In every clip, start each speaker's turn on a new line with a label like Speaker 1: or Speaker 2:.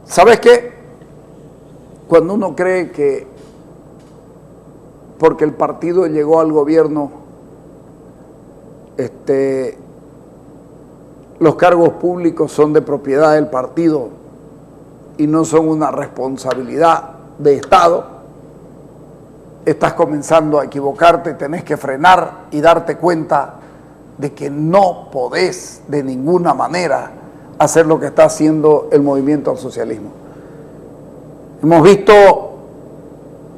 Speaker 1: ¿Sabes qué? Cuando uno cree que porque el partido llegó al gobierno, los cargos públicos son de propiedad del partido y no son una responsabilidad de Estado, estás comenzando a equivocarte, tenés que frenar y darte cuenta de que no podés de ninguna manera hacer lo que está haciendo el movimiento al socialismo. Hemos visto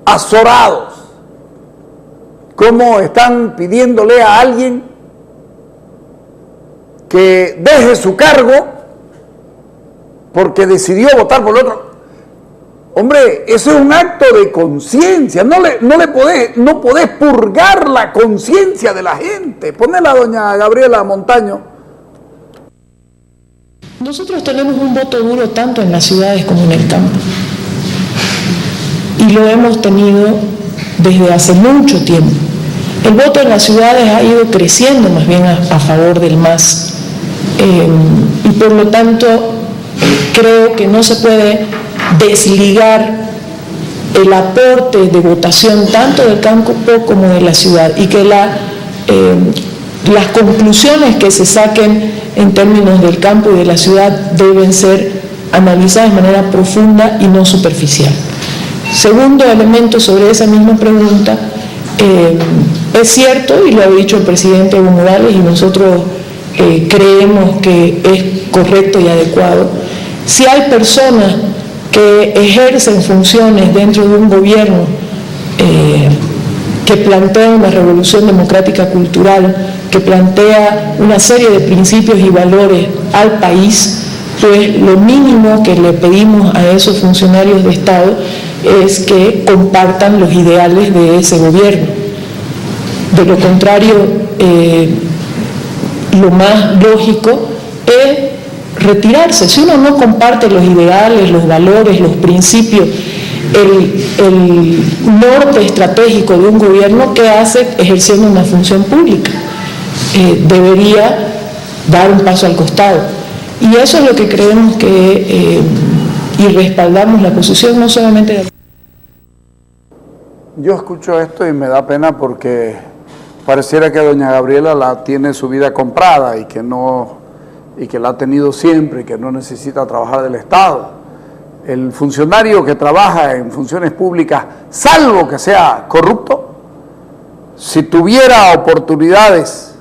Speaker 1: azorados cómo están pidiéndole a alguien que deje su cargo porque decidió votar por el otro. Hombre, eso es un acto de conciencia, no podés purgar la conciencia de la gente. Ponela a doña Gabriela Montaño.
Speaker 2: Nosotros tenemos un voto duro tanto en las ciudades como en el campo. Y lo hemos tenido desde hace mucho tiempo. El voto en las ciudades ha ido creciendo más bien a favor del MAS. Y por lo tanto, creo que no se puede desligar el aporte de votación tanto del campo como de la ciudad, y que las conclusiones que se saquen en términos del campo y de la ciudad deben ser analizadas de manera profunda y no superficial. Segundo elemento sobre esa misma pregunta, es cierto, y lo ha dicho el presidente Evo Morales, y nosotros creemos que es correcto y adecuado, si hay personas que ejercen funciones dentro de un gobierno que plantea una revolución democrática cultural, que plantea una serie de principios y valores al país, pues lo mínimo que le pedimos a esos funcionarios de Estado es que compartan los ideales de ese gobierno. De lo contrario, lo más lógico es retirarse. Si uno no comparte los ideales, los valores, los principios, el norte estratégico de un gobierno, ¿qué hace ejerciendo una función pública? Debería dar un paso al costado. Y eso es lo que creemos que, y respaldamos la posición no solamente de...
Speaker 1: Yo escucho esto y me da pena porque pareciera que doña Gabriela la tiene su vida comprada y que la ha tenido siempre y que no necesita trabajar del Estado. El funcionario que trabaja en funciones públicas, salvo que sea corrupto, si tuviera oportunidades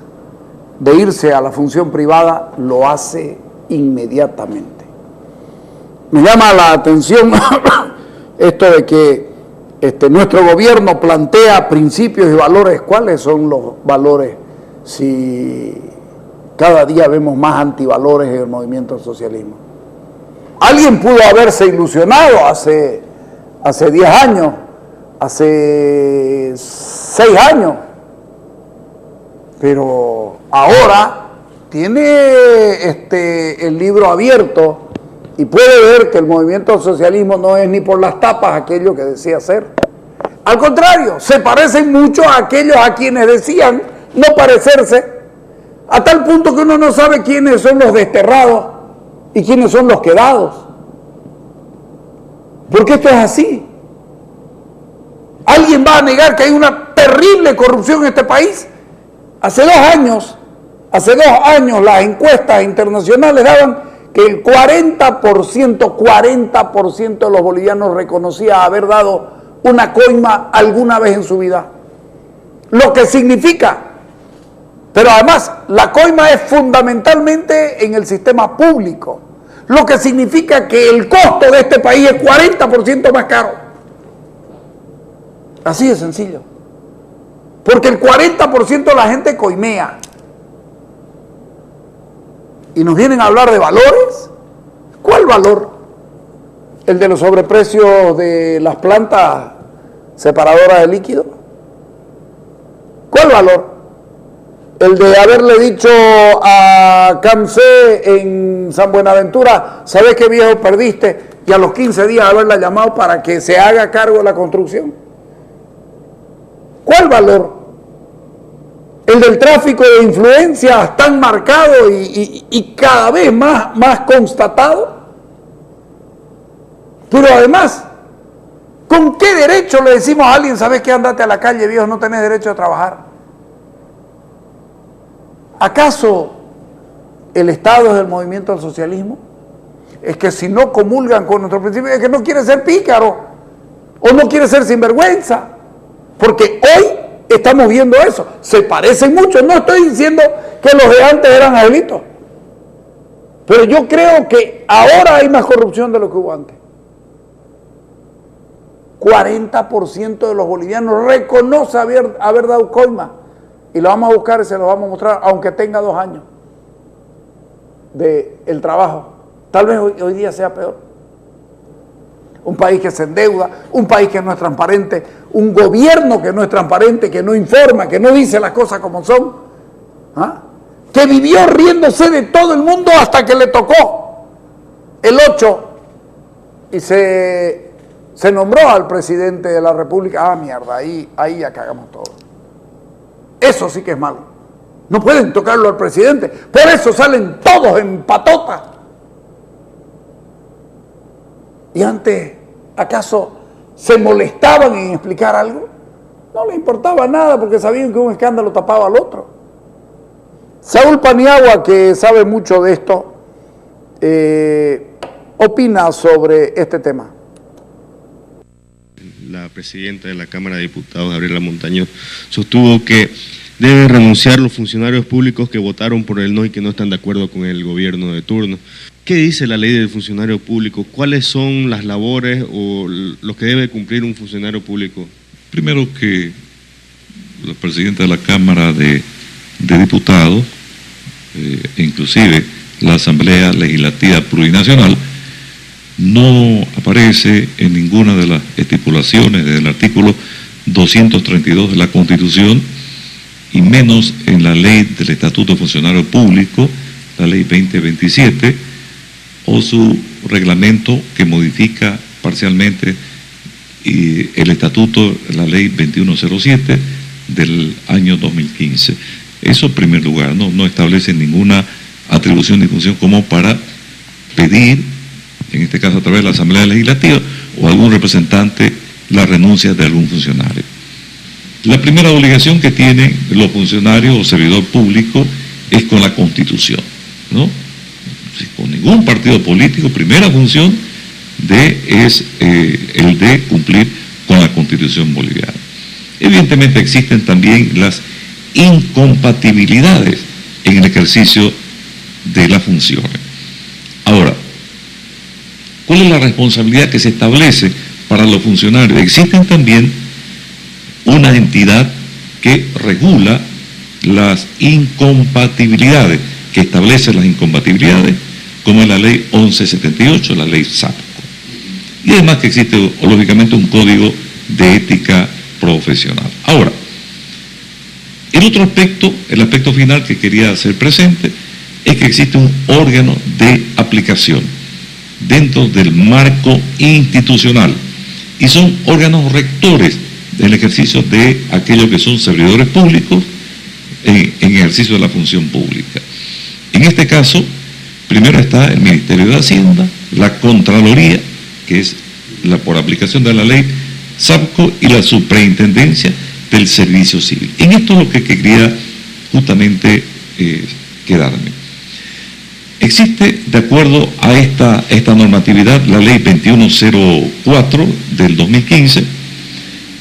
Speaker 1: de irse a la función privada, lo hace inmediatamente. Me llama la atención esto de que nuestro gobierno plantea principios y valores. ¿Cuáles son los valores si cada día vemos más antivalores en el movimiento del socialismo? Alguien pudo haberse ilusionado hace 10 años, hace 6 años, pero ahora tiene el libro abierto y puede ver que el movimiento del socialismo no es ni por las tapas aquello que decía ser. Al contrario, se parecen mucho a aquellos a quienes decían no parecerse, a tal punto que uno no sabe quiénes son los desterrados y quiénes son los quedados. Porque esto es así. ¿Alguien va a negar que hay una terrible corrupción en este país? Hace dos años las encuestas internacionales daban que el 40% de los bolivianos reconocía haber dado una coima alguna vez en su vida. Lo que significa, pero además la coima es fundamentalmente en el sistema público, lo que significa que el costo de este país es 40% más caro. Así de sencillo. Porque el 40% de la gente coimea. Y nos vienen a hablar de valores. ¿Cuál valor? ¿El de los sobreprecios de las plantas separadoras de líquido? ¿Cuál valor? El de haberle dicho a CAMSE en San Buenaventura, ¿sabes qué viejo perdiste? Y a los 15 días haberla llamado para que se haga cargo de la construcción. ¿Cuál valor? El del tráfico de influencias tan marcado y cada vez más constatado. Pero además, ¿con qué derecho le decimos a alguien, sabes qué, andate a la calle, viejo, no tenés derecho a trabajar? ¿Acaso el Estado es el movimiento del socialismo? Es que si no comulgan con nuestros principios, es que no quiere ser pícaro o no quiere ser sinvergüenza, porque hoy estamos viendo eso. Se parecen mucho, no estoy diciendo que los de antes eran angelitos, pero yo creo que ahora hay más corrupción de lo que hubo antes. 40% de los bolivianos reconoce haber dado coima, y lo vamos a buscar y se lo vamos a mostrar, aunque tenga 2 años del trabajo. Tal vez hoy día sea peor. Un país que se endeuda, un país que no es transparente, un gobierno que no es transparente, que no informa, que no dice las cosas como son, ¿ah? Que vivió riéndose de todo el mundo hasta que le tocó el 8 y se nombró al presidente de la República. Ah, mierda, ahí ya cagamos todo. Eso sí que es malo. No pueden tocarlo al presidente. Por eso salen todos en patota. Y antes, ¿acaso se molestaban en explicar algo? No les importaba nada porque sabían que un escándalo tapaba al otro. Saúl Paniagua, que sabe mucho de esto, opina sobre este tema.
Speaker 3: La presidenta de la Cámara de Diputados, Gabriela Montaño, sostuvo que deben renunciar los funcionarios públicos que votaron por el no y que no están de acuerdo con el gobierno de turno. ¿Qué dice la ley del funcionario público? ¿Cuáles son las labores o lo que debe cumplir un funcionario público?
Speaker 4: Primero, que la presidenta de la Cámara de Diputados, inclusive la Asamblea Legislativa Plurinacional, no aparece en ninguna de las estipulaciones del artículo 232 de la Constitución, y menos en la ley del Estatuto de Funcionario Público, la ley 2027, o su reglamento que modifica parcialmente el Estatuto, la ley 2107 del año 2015. Eso en primer lugar, no establece ninguna atribución ni función como para pedir, en este caso a través de la Asamblea Legislativa o algún representante, la renuncia de algún funcionario. La primera obligación que tienen los funcionarios o servidor público es con la Constitución, ¿no? Con ningún partido político, primera función es el de cumplir con la Constitución boliviana. Evidentemente existen también las incompatibilidades en el ejercicio de las funciones. Ahora, ¿cuál es la responsabilidad que se establece para los funcionarios? Existen también una entidad que regula las incompatibilidades, que establece las incompatibilidades, como es la ley 1178, la ley SAPCO. Y además que existe, lógicamente, un código de ética profesional. Ahora, el otro aspecto, el aspecto final que quería hacer presente, es que existe un órgano de aplicación dentro del marco institucional, y son órganos rectores del ejercicio de aquellos que son servidores públicos en ejercicio de la función pública. En este caso, primero está el Ministerio de Hacienda, la Contraloría, que es por aplicación de la ley SAPCO, y la Superintendencia del Servicio Civil. En esto es lo que quería justamente quedarme. Existe, de acuerdo a esta normatividad, la ley 2104 del 2015,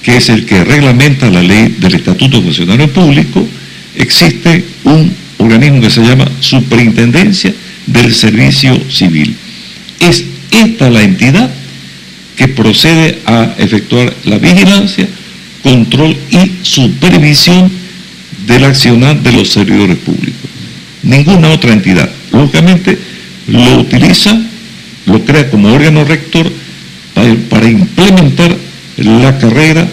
Speaker 4: que es el que reglamenta la ley del Estatuto de Funcionario Público. Existe un organismo que se llama Superintendencia del Servicio Civil. Es esta la entidad que procede a efectuar la vigilancia, control y supervisión del accionar de los servidores públicos. Ninguna otra entidad. Lógicamente lo utiliza, lo crea como órgano rector para implementar la carrera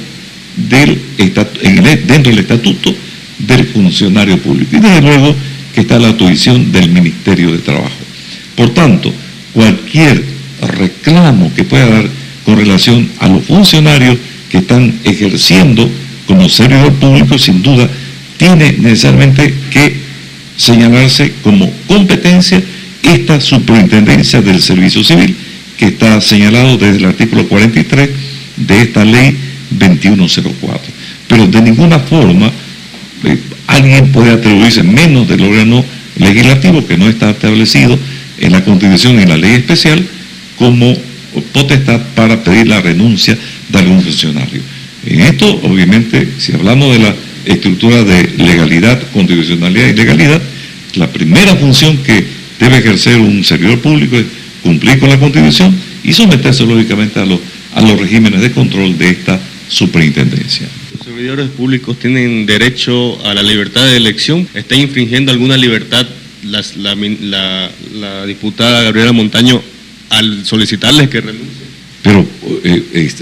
Speaker 4: dentro del estatuto del funcionario público. Y desde luego que está la autorización del Ministerio de Trabajo. Por tanto, cualquier reclamo que pueda dar con relación a los funcionarios que están ejerciendo como servidor público, sin duda, tiene necesariamente que señalarse como competencia esta Superintendencia del Servicio Civil, que está señalado desde el artículo 43 de esta ley 2104. Pero de ninguna forma alguien puede atribuirse menos del órgano legislativo, que no está establecido en la Constitución y en la ley especial, como potestad para pedir la renuncia de algún funcionario. En esto, obviamente, si hablamos de la estructura de legalidad, constitucionalidad y legalidad, la primera función que debe ejercer un servidor público es cumplir con la Constitución y someterse lógicamente a los regímenes de control de esta superintendencia.
Speaker 3: ¿Los servidores públicos tienen derecho a la libertad de elección? ¿Está infringiendo alguna libertad la diputada Gabriela Montaño al solicitarles que renuncien?
Speaker 4: Pero,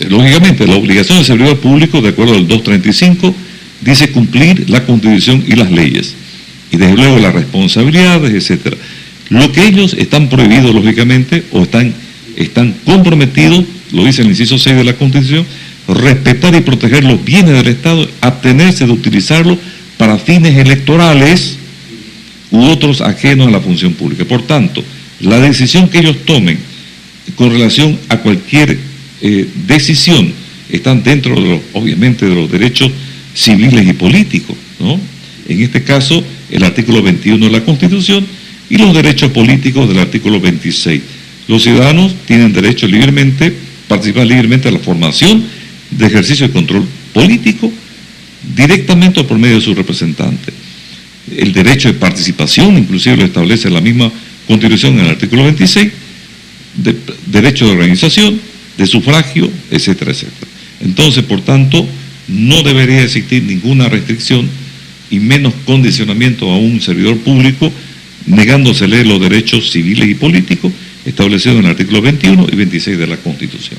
Speaker 4: lógicamente, la obligación del servidor público, de acuerdo al 235, dice cumplir la Constitución y las leyes. Y desde luego las responsabilidades, etcétera. Lo que ellos están prohibidos, lógicamente, o están comprometidos, lo dice el inciso 6 de la Constitución, respetar y proteger los bienes del Estado, abstenerse de utilizarlos para fines electorales u otros ajenos a la función pública. Por tanto, la decisión que ellos tomen con relación a cualquier decisión están dentro, obviamente, de los derechos civiles y políticos, ¿no? En este caso, el artículo 21 de la Constitución y los derechos políticos del artículo 26. Los ciudadanos tienen derecho libremente, participar libremente en la formación de ejercicio de control político, directamente o por medio de sus representantes. El derecho de participación, inclusive lo establece la misma Constitución en el artículo 26, derecho de organización, de sufragio, etcétera, etcétera. Entonces, por tanto, no debería existir ninguna restricción y menos condicionamiento a un servidor público, negándosele los derechos civiles y políticos establecidos en el artículo 21 y 26 de la Constitución.